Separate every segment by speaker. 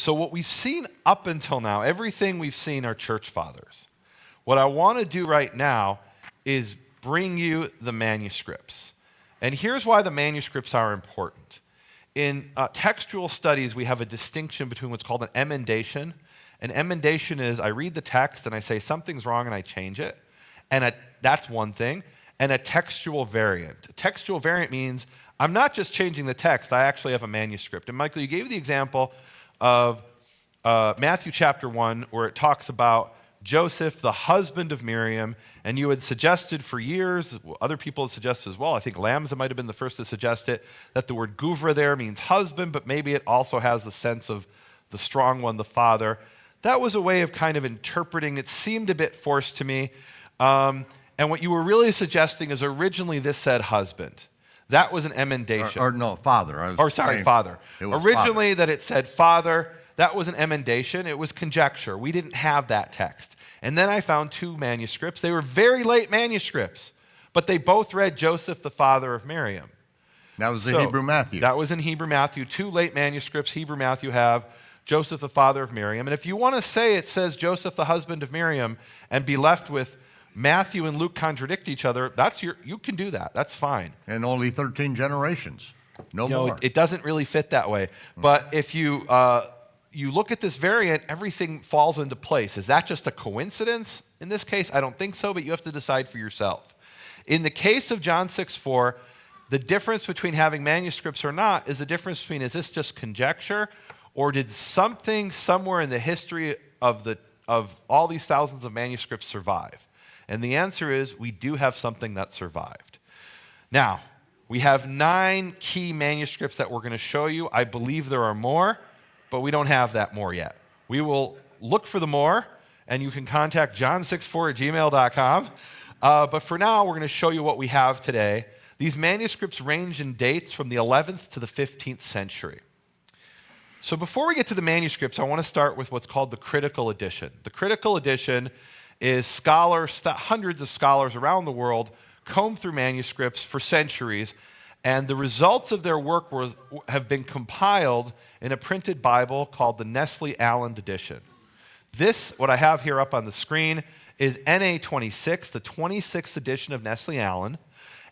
Speaker 1: So what we've seen up until now, everything we've seen are church fathers. What I want to do right now is bring you the manuscripts. And here's why the manuscripts are important. In textual studies, we have a distinction between what's called an emendation. An emendation is I read the text and I say something's wrong and I change it. And that's one thing. And a textual variant. A textual variant means I'm not just changing the text, I actually have a manuscript. And Michael, you gave the example of Matthew chapter 1, where it talks about Joseph, the husband of Miriam, and you had suggested for years, other people have suggested as well, I think Lamza might have been the first to suggest it, that the word guvra there means husband, but maybe it also has the sense of the strong one, the father. That was a way of kind of interpreting. It seemed a bit forced to me. And what you were really suggesting is originally this said husband. That was an emendation.
Speaker 2: Or no, father.
Speaker 1: Father. Originally
Speaker 2: father.
Speaker 1: That it said father, that was an emendation. It was conjecture. We didn't have that text. And then I found two manuscripts. They were very late manuscripts, but they both read Joseph, the father of Miriam.
Speaker 2: That was the Hebrew Matthew.
Speaker 1: That was in Hebrew Matthew. Two late manuscripts, Hebrew Matthew have Joseph, the father of Miriam. And if you want to say it says Joseph, the husband of Miriam, and be left with Matthew and Luke contradict each other, you can do that. That's fine.
Speaker 2: And only 13 generations. No more.
Speaker 1: It doesn't really fit that way. But if you look at this variant, everything falls into place. Is that just a coincidence? In this case, I don't think so, but you have to decide for yourself. In the case of John 6:4, the difference between having manuscripts or not is the difference between, is this just conjecture, or did something somewhere in the history of all these thousands of manuscripts survive? And the answer is, we do have something that survived. Now, we have 9 key manuscripts that we're going to show you. I believe there are more, but we don't have that more yet. We will look for the more, and you can contact john64@gmail.com. But for now, we're going to show you what we have today. These manuscripts range in dates from the 11th to the 15th century. So before we get to the manuscripts, I want to start with what's called the critical edition. The critical edition is hundreds of scholars around the world combed through manuscripts for centuries, and the results of their work have been compiled in a printed Bible called the Nestle Aland edition. This, what I have here up on the screen, is NA 26, the 26th edition of Nestle Aland.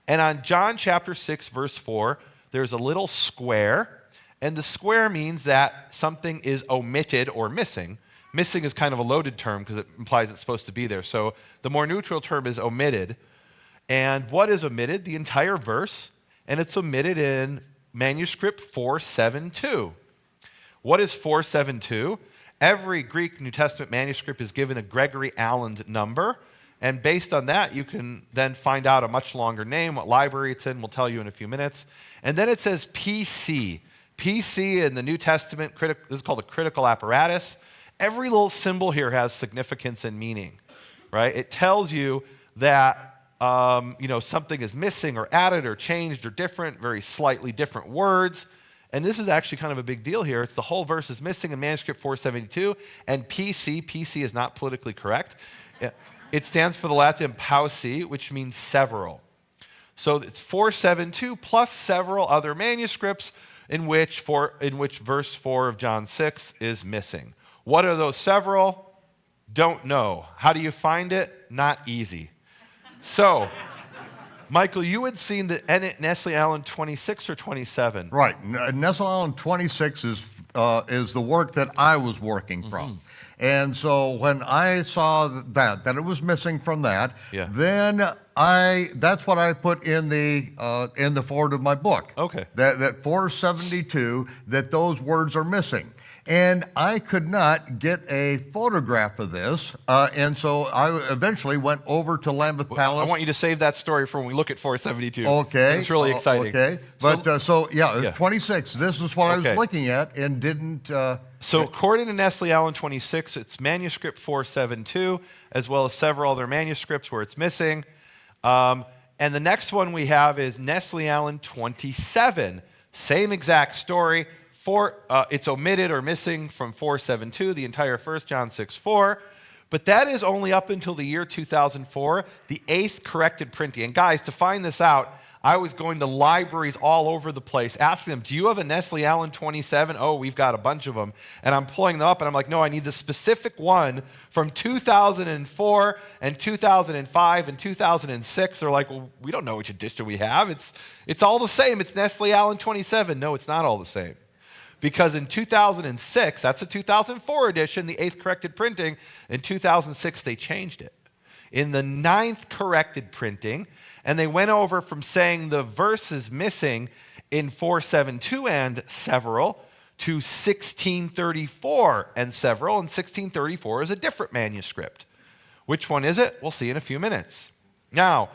Speaker 1: And on John chapter 6, verse 4, there's a little square, and the square means that something is omitted or missing. Missing is kind of a loaded term because it implies it's supposed to be there. So the more neutral term is omitted. And what is omitted? The entire verse, and it's omitted in manuscript 472. What is 472? Every Greek New Testament manuscript is given a Gregory Aland number, and based on that, you can then find out a much longer name, what library it's in. We'll tell you in a few minutes. And then it says PC. PC in the New Testament, this is called a critical apparatus. Every little symbol here has significance and meaning, right? It tells you that something is missing or added or changed or different, very slightly different words. And this is actually kind of a big deal here. It's the whole verse is missing in manuscript 472, and PC is not politically correct. It stands for the Latin pauci, which means several. So it's 472 plus several other manuscripts in which verse 4 of John 6 is missing. What are those several? Don't know. How do you find it? Not easy. So, Michael, you had seen the Nestle Aland 26 or 27?
Speaker 2: Right. Nestle Aland 26 is the work that I was working from. And so when I saw that it was missing from that, then that's what I put in the forward of my book.
Speaker 1: Okay.
Speaker 2: That 472, that those words are missing. And I could not get a photograph of this, and so I eventually went over to Lambeth Palace.
Speaker 1: I want you to save that story for when we look at 472.
Speaker 2: Okay.
Speaker 1: It's really exciting.
Speaker 2: Okay. But it was 26. This is what I was looking at and didn't...
Speaker 1: So according to Nestle Aland 26, it's manuscript 472, as well as several other manuscripts where it's missing. And the next one we have is Nestle Aland 27. Same exact story. It's omitted or missing from 472, the entire first, John 6:4. But that is only up until the year 2004, the 8th corrected printing. And guys, to find this out, I was going to libraries all over the place, asking them, do you have a Nestle Allen 27? Oh, we've got a bunch of them. And I'm pulling them up, and I'm like, no, I need the specific one from 2004 and 2005 and 2006. They're like, well, we don't know which edition we have. It's all the same. It's Nestle Allen 27. No, it's not all the same. Because in 2006, that's a 2004 edition, the 8th corrected printing. In 2006, they changed it. In the 9th corrected printing, and they went over from saying the verse is missing in 472 and several to 1634 and several, and 1634 is a different manuscript. Which one is it? We'll see in a few minutes. Now,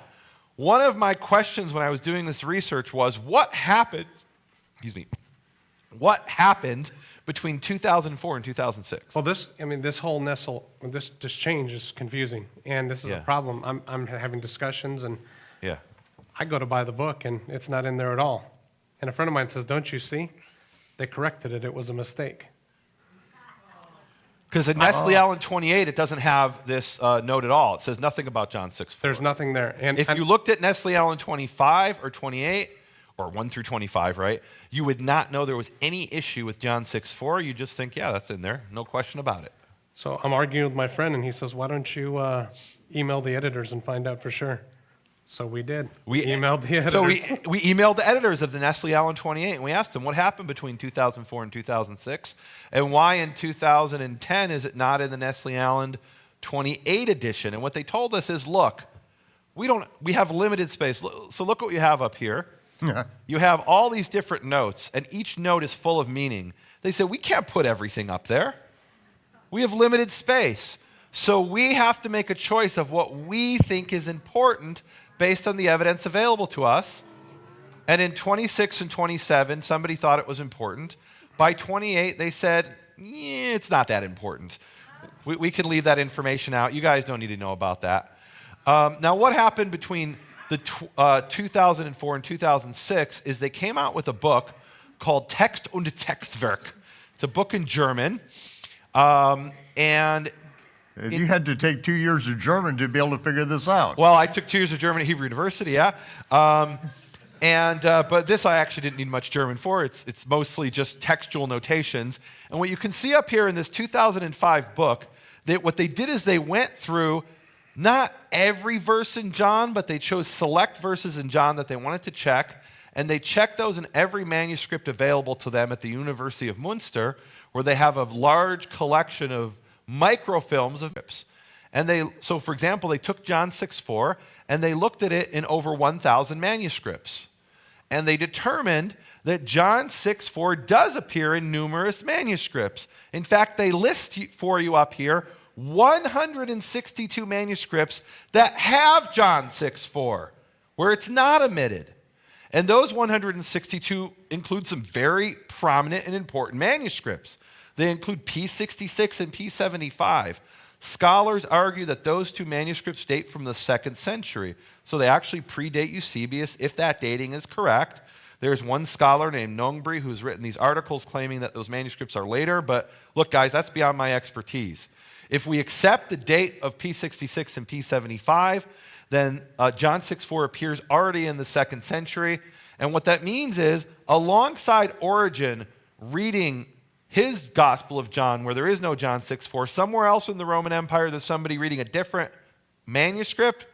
Speaker 1: one of my questions when I was doing this research was, what happened between 2004 and 2006?
Speaker 3: Well, this whole this change is confusing, and this is a problem. I'm having discussions, and I go to buy the book, and it's not in there at all. And a friend of mine says, "Don't you see? They corrected it. It was a mistake."
Speaker 1: Because in Nestle Allen 28, it doesn't have this note at all. It says nothing about John 6:4.
Speaker 3: There's nothing there. And
Speaker 1: if you looked at Nestle Allen 25 or 28, or 1 through 25, right, you would not know there was any issue with John 6:4. You just think, yeah, that's in there. No question about it.
Speaker 3: So I'm arguing with my friend, and he says, why don't you email the editors and find out for sure? So we did. We emailed the editors.
Speaker 1: So we emailed the editors of the Nestle Allen 28, and we asked them what happened between 2004 and 2006, and why in 2010 is it not in the Nestle Allen 28 edition? And what they told us is, look, we have limited space. So look what you have up here. You have all these different notes, and each note is full of meaning. They said, we can't put everything up there. We have limited space. So we have to make a choice of what we think is important based on the evidence available to us. And in 26 and 27, somebody thought it was important. By 28, they said, it's not that important. We can leave that information out. You guys don't need to know about that. Now, what happened between the 2004 and 2006 is they came out with a book called Text und Textwerk. It's a book in German. And
Speaker 2: you had to take 2 years of German to be able to figure this out.
Speaker 1: Well, I took 2 years of German at Hebrew University, yeah. But this I actually didn't need much German for. It's mostly just textual notations. And what you can see up here in this 2005 book, what they did is they went through not every verse in John, but they chose select verses in John that they wanted to check, and they checked those in every manuscript available to them at the University of Munster, where they have a large collection of microfilms of scripts. And so for example, they took John 6:4 and they looked at it in over 1,000 manuscripts. And they determined that John 6:4 does appear in numerous manuscripts. In fact, they list for you up here 162 manuscripts that have John 6:4, where it's not omitted. And those 162 include some very prominent and important manuscripts. They include P66 and P75. Scholars argue that those two manuscripts date from the 2nd century. So they actually predate Eusebius, if that dating is correct. There's one scholar named Nongbre who's written these articles claiming that those manuscripts are later. But look, guys, that's beyond my expertise. If we accept the date of P66 and P75, then John 6:4 appears already in the 2nd century. And what that means is, alongside Origen reading his Gospel of John, where there is no John 6:4, somewhere else in the Roman Empire, there's somebody reading a different manuscript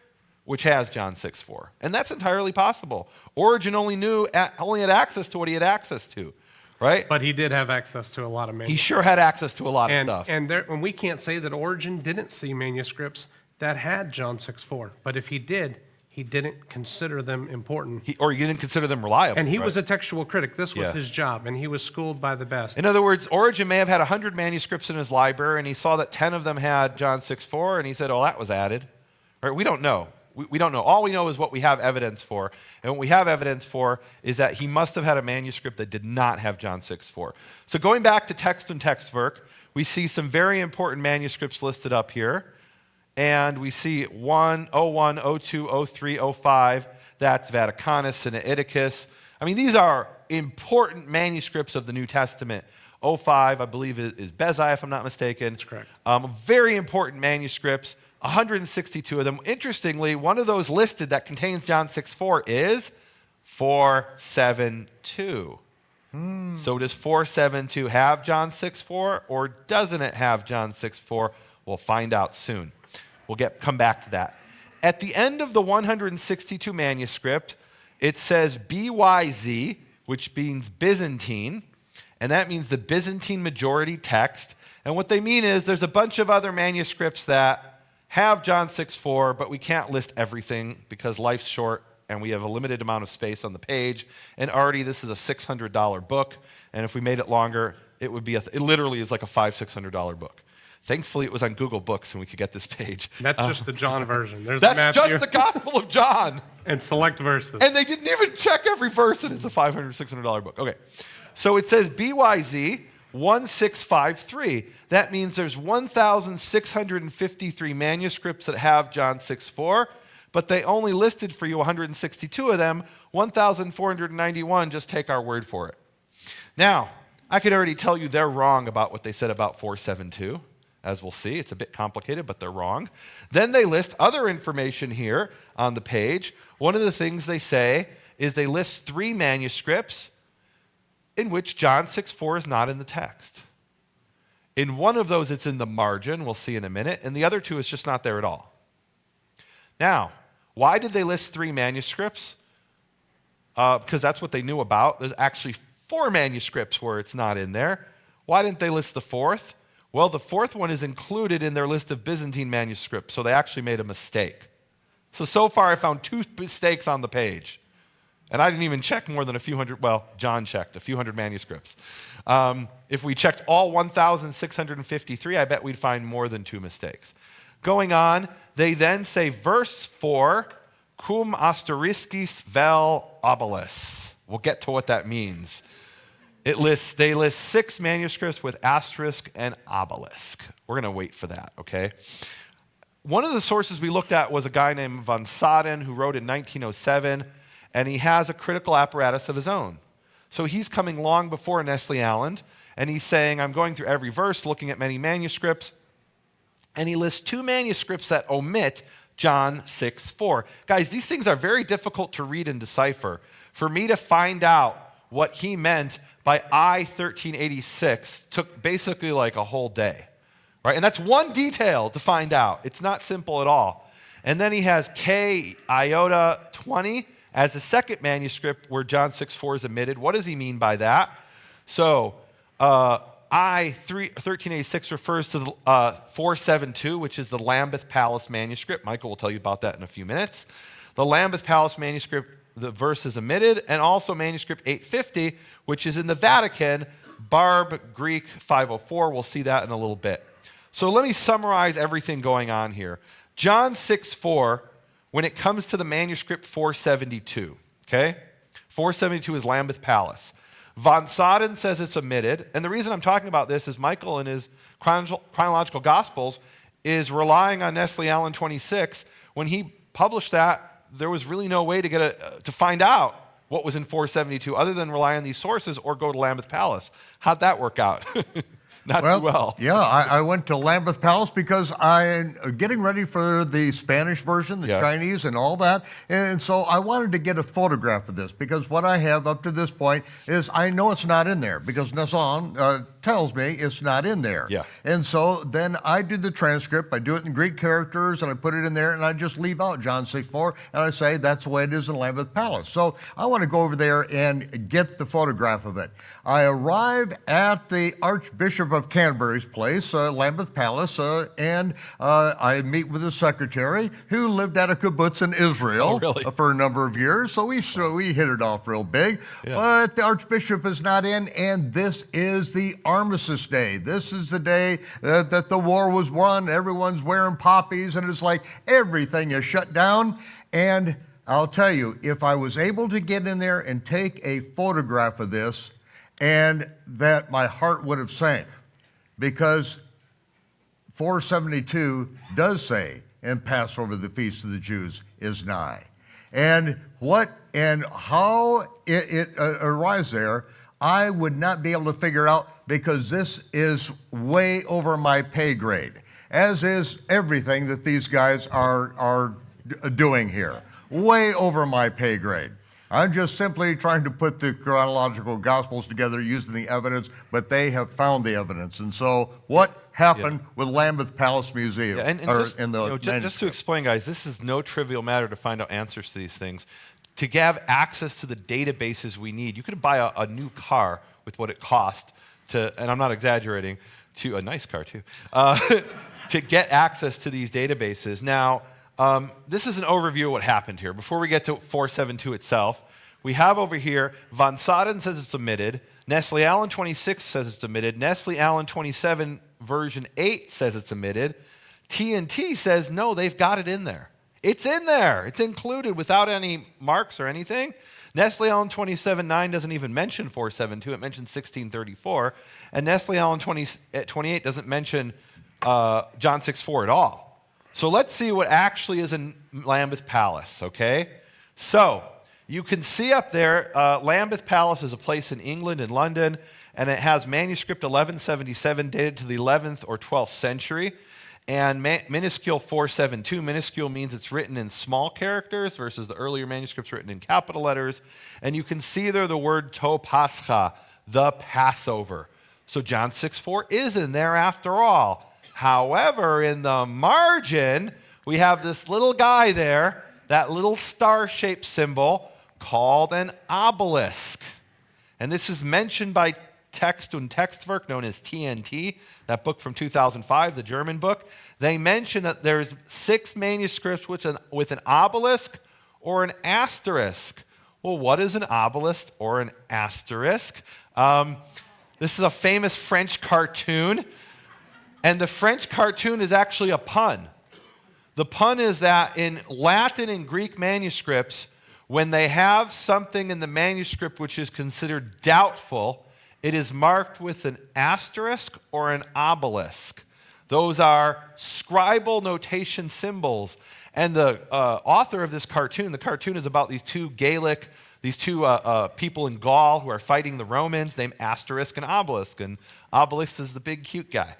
Speaker 1: which has John 6:4. And that's entirely possible. Origen only had access to what he had access to, right?
Speaker 3: But he did have access to a lot of manuscripts.
Speaker 1: He sure had access to a lot of stuff.
Speaker 3: And we can't say that Origen didn't see manuscripts that had John 6:4. But if he did, he didn't consider them important.
Speaker 1: He didn't consider them reliable.
Speaker 3: And he
Speaker 1: right?
Speaker 3: was a textual critic. This was his job, and he was schooled by the best.
Speaker 1: In other words, Origen may have had 100 manuscripts in his library, and he saw that 10 of them had John 6:4, and he said, oh, that was added. Right? We don't know. We don't know. All we know is what we have evidence for. And what we have evidence for is that he must have had a manuscript that did not have John 6:4. So going back to Text und Textwerk, we see some very important manuscripts listed up here. And we see 1, 01, 02, 03, 05. That's Vaticanus, Sinaiticus. I mean, these are important manuscripts of the New Testament. 05, I believe, is Bezai, if I'm not mistaken.
Speaker 3: That's correct.
Speaker 1: Very important manuscripts, 162 of them. Interestingly, one of those listed that contains John 6:4 is 472. So does 472 have John 6:4, or doesn't it have John 6:4? We'll find out soon. We'll come back to that. At the end of the 162 manuscript, it says BYZ, which means Byzantine, and that means the Byzantine majority text. And what they mean is there's a bunch of other manuscripts that have John 6:4, but we can't list everything because life's short and we have a limited amount of space on the page. And already this is a $600 book, and if we made it longer, it would be it literally is like a $500-$600 book. Thankfully, it was on Google Books, and we could get this page.
Speaker 3: That's just the John version. There's
Speaker 1: That's
Speaker 3: Matthew
Speaker 1: just the Gospel of John.
Speaker 3: and select verses.
Speaker 1: And they didn't even check every verse, and it's a $500, $600 book. Okay, so it says BYZ 1653. That means there's 1,653 manuscripts that have John 6:4, but they only listed for you 162 of them. 1,491, just take our word for it. Now, I could already tell you they're wrong about what they said about 472. As we'll see, it's a bit complicated, but they're wrong. Then they list other information here on the page. One of the things they say is they list 3 manuscripts in which John 6:4 is not in the text. In one of those, it's in the margin, we'll see in a minute, and the other 2 is just not there at all. Now, why did they list 3 manuscripts? Because that's what they knew about. There's actually 4 manuscripts where it's not in there. Why didn't they list the 4th? Well, the 4th one is included in their list of Byzantine manuscripts, so they actually made a mistake. So far I found 2 mistakes on the page. And I didn't even check more than a few hundred, well, John checked a few hundred manuscripts. If we checked all 1,653, I bet we'd find more than 2 mistakes. Going on, they then say verse 4, cum asteriskis vel obelis. We'll get to what that means. They list 6 manuscripts with asterisk and obelisk. We're going to wait for that, okay? One of the sources we looked at was a guy named von Soden who wrote in 1907, and he has a critical apparatus of his own. So he's coming long before Nestle Aland, and he's saying, I'm going through every verse, looking at many manuscripts, and he lists 2 manuscripts that omit John 6:4. Guys, these things are very difficult to read and decipher. For me to find out what he meant by I-1386 took basically like a whole day, right? And that's one detail to find out. It's not simple at all. And then he has K iota 20 as the second manuscript where John 6:4 is omitted. What does he mean by that? So I-1386 refers to the 472, which is the Lambeth Palace manuscript. Michael will tell you about that in a few minutes. The Lambeth Palace manuscript, the verse is omitted, and also manuscript 850, which is in the Vatican, Barb Greek 504. We'll see that in a little bit. So let me summarize everything going on here. John 6:4, when it comes to the manuscript 472, okay? 472 is Lambeth Palace. Von Soden says it's omitted, and the reason I'm talking about this is Michael in his chronological Gospels is relying on Nestle Aland 26. When he published that, there was really no way to find out what was in 472 other than rely on these sources or go to Lambeth Palace. How'd that work out? Not too well.
Speaker 2: Yeah, I went to Lambeth Palace because I'm getting ready for the Spanish version, the Chinese and all that. And so I wanted to get a photograph of this because what I have up to this point is I know it's not in there because Nassan tells me it's not in there.
Speaker 1: Yeah.
Speaker 2: And so then I do the transcript. I do it in Greek characters and I put it in there and I just leave out John 6:4 and I say that's the way it is in Lambeth Palace. So I want to go over there and get the photograph of it. I arrive at the Archbishop of Canterbury's place, Lambeth Palace, and I meet with the secretary who lived at a kibbutz in Israel for a number of years. So we hit it off real big. Yeah. But the Archbishop is not in, and this is the Armistice Day. This is the day that the war was won. Everyone's wearing poppies, and it's like everything is shut down. And I'll tell you, if I was able to get in there and take a photograph of this, and that my heart would have sank, because 472 does say, and Passover, the feast of the Jews, is nigh. And how it arrives there, I would not be able to figure out, because this is way over my pay grade, as is everything that these guys are doing here. Way over my pay grade. I'm just simply trying to put the chronological gospels together using the evidence, but they have found the evidence. And so what happened with Lambeth Palace Museum?
Speaker 1: Yeah, and just,
Speaker 2: in the
Speaker 1: just to explain, guys, this is no trivial matter to find out answers to these things. To have access to the databases we need, you could buy a new car with what it cost to, and I'm not exaggerating, to a nice car too, to get access to these databases. Now, this is an overview of what happened here. Before we get to 472 itself, we have over here, Von Soden says it's omitted, Nestle Allen 26 says it's omitted, Nestle Allen 27 version 8 says it's omitted, TNT says no, they've got it in there. It's in there. It's included without any marks or anything. Nestle Allen 27.9 doesn't even mention 472. It mentions 1634. And Nestle Allen 28 doesn't mention John 6.4 at all. So let's see what actually is in Lambeth Palace, okay? So you can see up there, Lambeth Palace is a place in England, in London, and it has manuscript 1177 dated to the 11th or 12th century. And minuscule 472, minuscule means it's written in small characters versus the earlier manuscripts written in capital letters. And you can see there the word to Pascha, the Passover. So John 6.4 is in there after all. However, in the margin, we have this little guy there, that little star-shaped symbol called an obelisk. And this is mentioned by Text und Textwerk, known as TNT, that book from 2005, the German book. They mention that there's 6 manuscripts with an obelisk or an asterisk. Well, what is an obelisk or an asterisk? This is a famous French cartoon, and the French cartoon is actually a pun. The pun is that in Latin and Greek manuscripts, when they have something in the manuscript which is considered doubtful, it is marked with an asterisk or an obelisk. Those are scribal notation symbols. And the author of this cartoon, the cartoon is about these two people in Gaul who are fighting the Romans, named Asterisk and Obelisk. And Obelisk is the big, cute guy.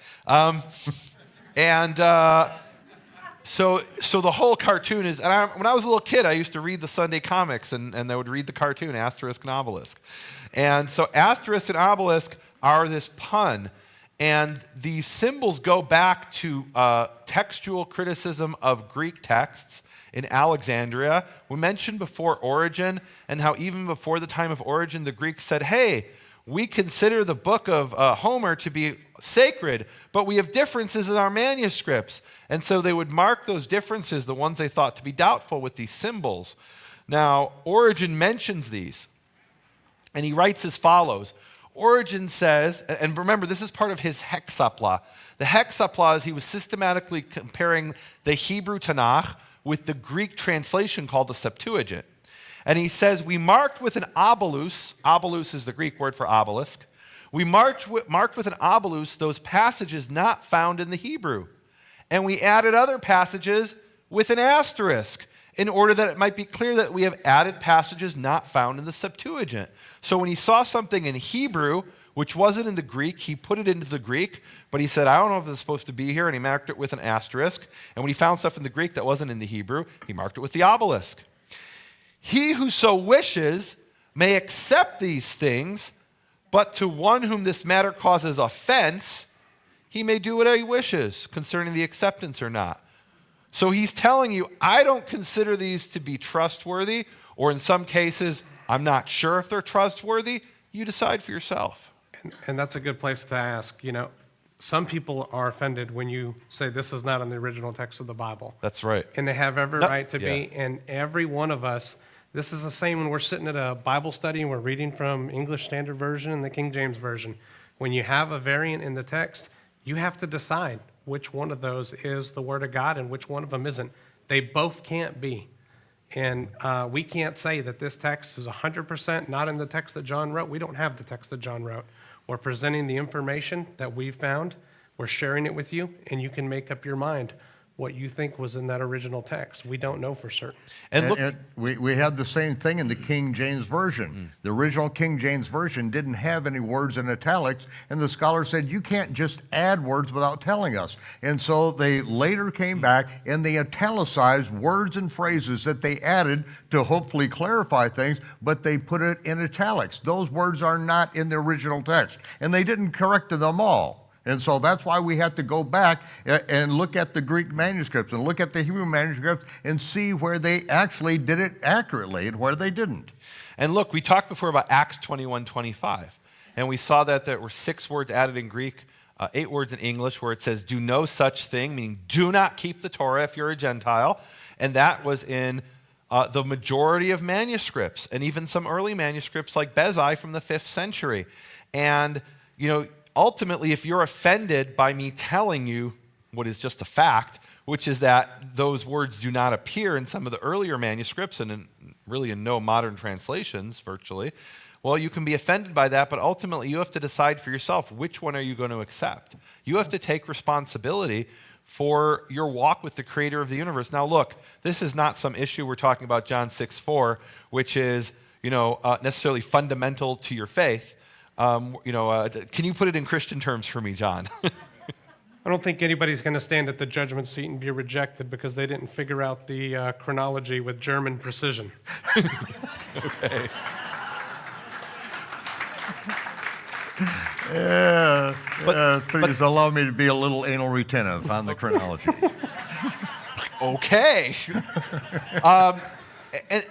Speaker 1: So the whole cartoon is, and when I was a little kid, I used to read the Sunday comics, and they would read the cartoon, Asterisk and Obelisk. And so asterisk and obelisk are this pun, and these symbols go back to textual criticism of Greek texts in Alexandria. We mentioned before Origen, and how even before the time of Origen, the Greeks said, hey, we consider the book of Homer to be sacred, but we have differences in our manuscripts. And so they would mark those differences, the ones they thought to be doubtful, with these symbols. Now, Origen mentions these, and he writes as follows. Origen says, and remember, this is part of his hexapla. The hexapla is he was systematically comparing the Hebrew Tanakh with the Greek translation called the Septuagint. And he says, we marked with an obelus, obelus is the Greek word for obelisk, we marked with an obelus those passages not found in the Hebrew. And we added other passages with an asterisk in order that it might be clear that we have added passages not found in the Septuagint. So when he saw something in Hebrew, which wasn't in the Greek, he put it into the Greek, but he said, I don't know if this is supposed to be here, and he marked it with an asterisk. And when he found stuff in the Greek that wasn't in the Hebrew, he marked it with the obelisk. He who so wishes may accept these things, but to one whom this matter causes offense, he may do whatever he wishes concerning the acceptance or not. So he's telling you, I don't consider these to be trustworthy, or in some cases, I'm not sure if they're trustworthy. You decide for yourself.
Speaker 3: And that's a good place to ask. You know, some people are offended when you say this is not in the original text of the Bible.
Speaker 1: That's right.
Speaker 3: And they have every right to be. And every one of us, this is the same when we're sitting at a Bible study and we're reading from English Standard Version and the King James Version. When you have a variant in the text, you have to decide which one of those is the Word of God and which one of them isn't. They both can't be. And we can't say that this text is 100% not in the text that John wrote. We don't have the text that John wrote. We're presenting the information that we've found. We're sharing it with you, and you can make up your mind what you think was in that original text. We don't know for certain.
Speaker 1: And look,
Speaker 2: we had the same thing in the King James Version. The original King James Version didn't have any words in italics, and the scholar said, you can't just add words without telling us. And so they later came back and they italicized words and phrases that they added to hopefully clarify things, but they put it in italics. Those words are not in the original text, and they didn't correct them all. And so that's why we have to go back and look at the Greek manuscripts and look at the Hebrew manuscripts and see where they actually did it accurately and where they didn't.
Speaker 1: And look, we talked before about Acts 21:25, and we saw that there were 6 words added in Greek, 8 words in English, where it says, do no such thing, meaning do not keep the Torah if you're a Gentile. And that was in the majority of manuscripts, and even some early manuscripts like Bezai from the 5th century. And, ultimately, if you're offended by me telling you what is just a fact, which is that those words do not appear in some of the earlier manuscripts and really in no modern translations, virtually, well, you can be offended by that, but ultimately you have to decide for yourself, which one are you going to accept? You have to take responsibility for your walk with the creator of the universe. Now, look, this is not some issue we're talking about, John 6:4, which is, necessarily fundamental to your faith. Can you put it in Christian terms for me, John?
Speaker 3: I don't think anybody's going to stand at the judgment seat and be rejected because they didn't figure out the chronology with German precision.
Speaker 1: Okay.
Speaker 2: Please allow me to be a little anal retentive on the chronology.
Speaker 1: Okay.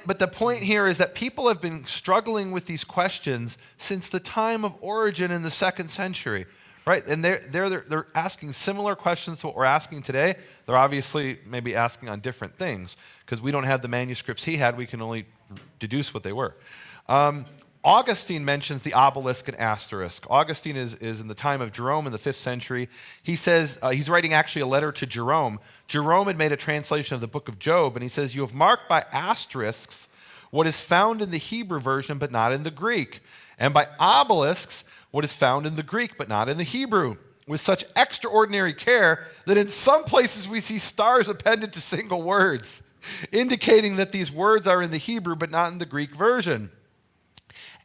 Speaker 1: But the point here is that people have been struggling with these questions since the time of Origen in the 2nd century, right? And they're asking similar questions to what we're asking today. They're obviously maybe asking on different things because we don't have the manuscripts he had. We can only deduce what they were. Augustine mentions the obelisk and asterisk. Augustine is in the time of Jerome in the 5th century. He says, he's writing actually a letter to Jerome. Jerome had made a translation of the book of Job, and he says, you have marked by asterisks what is found in the Hebrew version but not in the Greek, and by obelisks what is found in the Greek but not in the Hebrew, with such extraordinary care that in some places we see stars appended to single words, indicating that these words are in the Hebrew but not in the Greek version.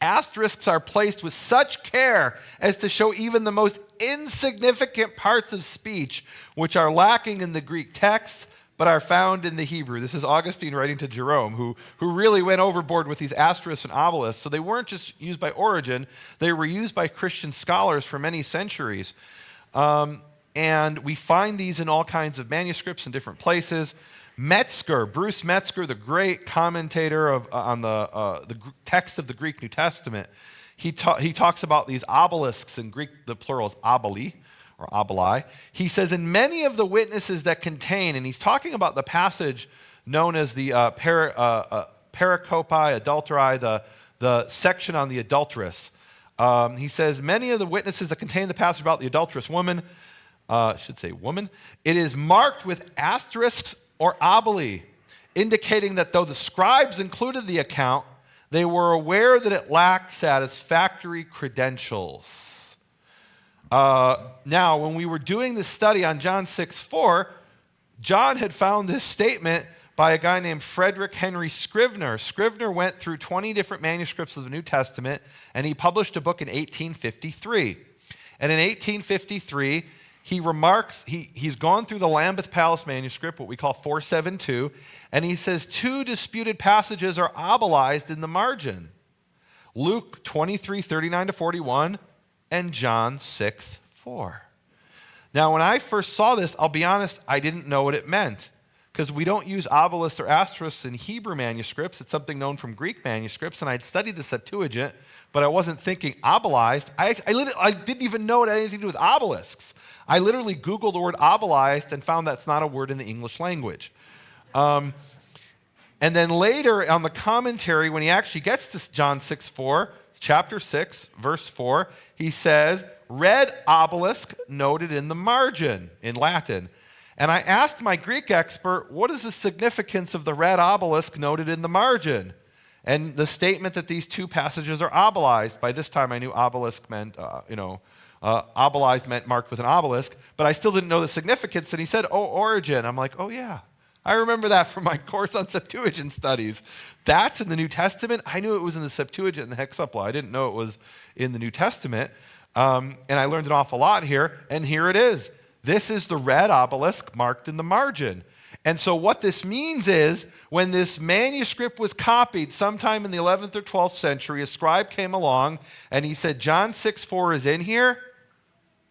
Speaker 1: Asterisks are placed with such care as to show even the most insignificant parts of speech, which are lacking in the Greek texts, but are found in the Hebrew. This is Augustine writing to Jerome, who really went overboard with these asterisks and obelisks. So they weren't just used by Origen, they were used by Christian scholars for many centuries. And we find these in all kinds of manuscripts in different places. Metzger, Bruce Metzger, the great commentator on the text of the Greek New Testament, he talks about these obelisks in Greek. The plural is obeli, or obeli. He says, in many of the witnesses that contain, and he's talking about the passage known as the pericopai adulteri, the section on the adulteress. He says, many of the witnesses that contain the passage about the adulterous woman, woman, it is marked with asterisks or obeli, indicating that though the scribes included the account, they were aware that it lacked satisfactory credentials. Now, when we were doing this study on John 6:4, John had found this statement by a guy named Frederick Henry Scrivener. Scrivener went through 20 different manuscripts of the New Testament, and he published a book in 1853. And in 1853, he remarks, he's gone through the Lambeth Palace manuscript, what we call 472, and he says 2 disputed passages are obelized in the margin. Luke 23:39-41 and John 6:4. Now, when I first saw this, I'll be honest, I didn't know what it meant because we don't use obelisks or asterisks in Hebrew manuscripts. It's something known from Greek manuscripts, and I'd studied the Septuagint, but I wasn't thinking obelized. I didn't even know it had anything to do with obelisks. I literally Googled the word obelized and found that's not a word in the English language. And then later on the commentary, when he actually gets to John 6:4, chapter 6, verse 4, he says, red obelisk noted in the margin in Latin. And I asked my Greek expert, what is the significance of the red obelisk noted in the margin? And the statement that these 2 passages are obelized. By this time I knew obelisk meant, Obelized meant marked with an obelisk, but I still didn't know the significance. And he said, oh, origin. I'm like, oh, yeah. I remember that from my course on Septuagint studies. That's in the New Testament. I knew it was in the Septuagint and the Hexapla. I didn't know it was in the New Testament. And I learned an awful lot here. And here it is. This is the red obelisk marked in the margin. And so what this means is when this manuscript was copied sometime in the 11th or 12th century, a scribe came along and he said, John 6:4 is in here,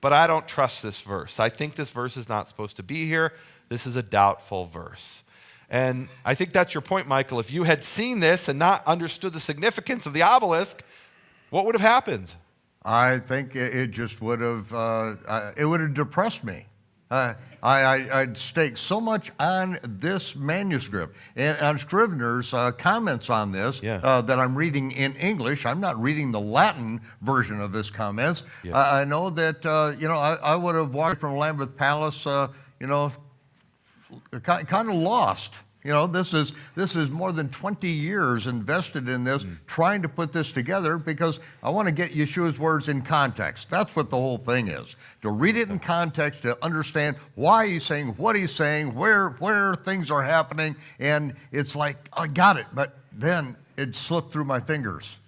Speaker 1: but I don't trust this verse. I think this verse is not supposed to be here. This is a doubtful verse. And I think that's your point, Michael. If you had seen this and not understood the significance of the obelisk, what would have happened?
Speaker 2: I think it just would have, it would have depressed me. I'd staked so much on this manuscript and on Scrivener's comments on this that I'm reading in English. I'm not reading the Latin version of his comments. Yeah. I know that, I would have walked from Lambeth Palace, kind of lost. This is more than 20 years invested in this, trying to put this together because I want to get Yeshua's words in context. That's what the whole thing is. To read it in context, to understand why he's saying what he's saying, where things are happening, and it's like, I got it, but then it slipped through my fingers.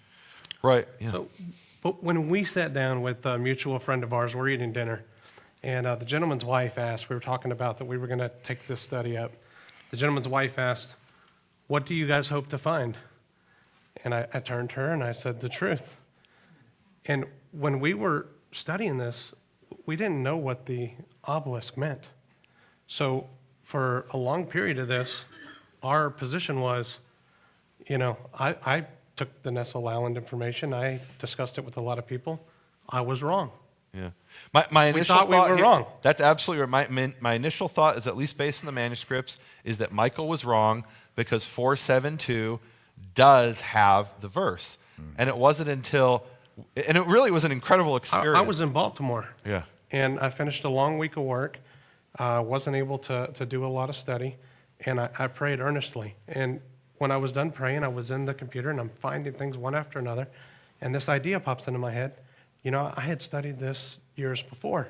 Speaker 1: Right. Yeah.
Speaker 3: So, but when we sat down with a mutual friend of ours, we're eating dinner, and the gentleman's wife asked, we were talking about that we were going to take this study up. The gentleman's wife asked, what do you guys hope to find? And I turned to her and I said, the truth. And when we were studying this, we didn't know what the obelisk meant. So for a long period of this, our position was, I took the Nestle-Aland information. I discussed it with a lot of people. I was wrong.
Speaker 1: Yeah, my initial
Speaker 3: thought we were wrong.
Speaker 1: That's absolutely right. My initial thought is, at least based on the manuscripts, is that Michael was wrong because 4:7:2 does have the verse, and it wasn't until, and it really was an incredible experience.
Speaker 3: I was in Baltimore.
Speaker 1: Yeah,
Speaker 3: and I finished a long week of work. Wasn't able to do a lot of study, and I prayed earnestly. And when I was done praying, I was in the computer and I'm finding things one after another, and this idea pops into my head. I had studied this years before,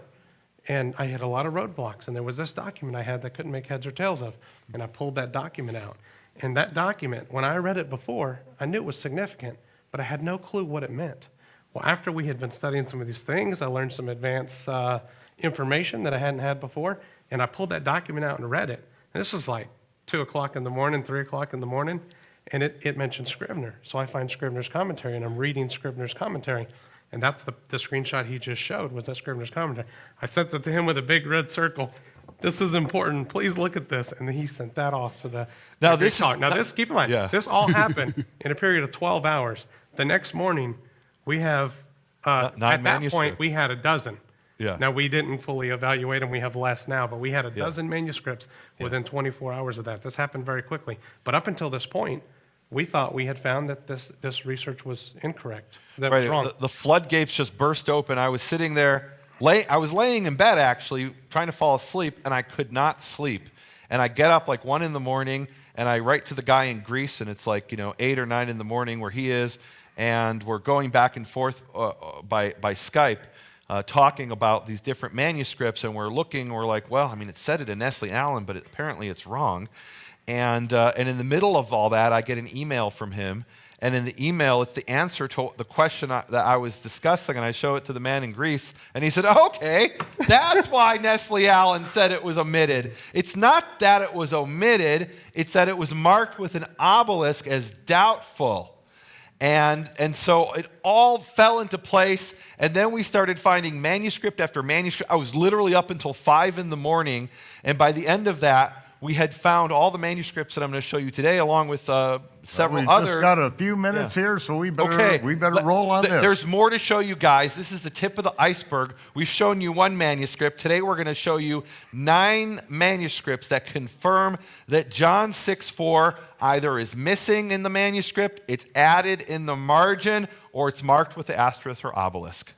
Speaker 3: and I had a lot of roadblocks, and there was this document I had that I couldn't make heads or tails of, and I pulled that document out. And that document, when I read it before, I knew it was significant, but I had no clue what it meant. Well, after we had been studying some of these things, I learned some advanced information that I hadn't had before, and I pulled that document out and read it. And this was like 2 o'clock in the morning, 3 o'clock in the morning, and it mentioned Scrivener. So I find Scrivener's commentary, and I'm reading Scrivener's commentary. And that's the screenshot he just showed, was that Scrivener's commentary. I sent it to him with a big red circle. This is important. Please look at this. And then he sent that off to the talk. Now, this, keep in mind, this all happened in a period of 12 hours. The next morning, we have, at that point, we had a dozen. Yeah. Now, we didn't fully evaluate them. We have less now, but we had a dozen manuscripts within 24 hours of that. This happened very quickly. But up until this point, we thought we had found that this research was incorrect, that was wrong.
Speaker 1: The floodgates just burst open. I was sitting there, I was laying in bed actually, trying to fall asleep, and I could not sleep. And I get up like 1 in the morning, and I write to the guy in Greece, and it's like 8 or 9 in the morning where he is, and we're going back and forth by Skype, talking about these different manuscripts, and we're like, well, it said it in Nestle-Aland, but apparently it's wrong. And in the middle of all that, I get an email from him. And in the email, it's the answer to the question that I was discussing. And I show it to the man in Greece. And he said, okay, that's why Nestle-Aland said it was omitted. It's not that it was omitted. It's that it was marked with an obelisk as doubtful. And so it all fell into place. And then we started finding manuscript after manuscript. I was literally up until 5 in the morning. And by the end of that, we had found all the manuscripts that I'm going to show you today, along with several others.
Speaker 2: We've just got a few minutes here, so we better roll on this.
Speaker 1: There's more to show you guys. This is the tip of the iceberg. We've shown you 1 manuscript. Today we're going to show you 9 manuscripts that confirm that John 6:4 either is missing in the manuscript, it's added in the margin, or it's marked with the asterisk or obelisk.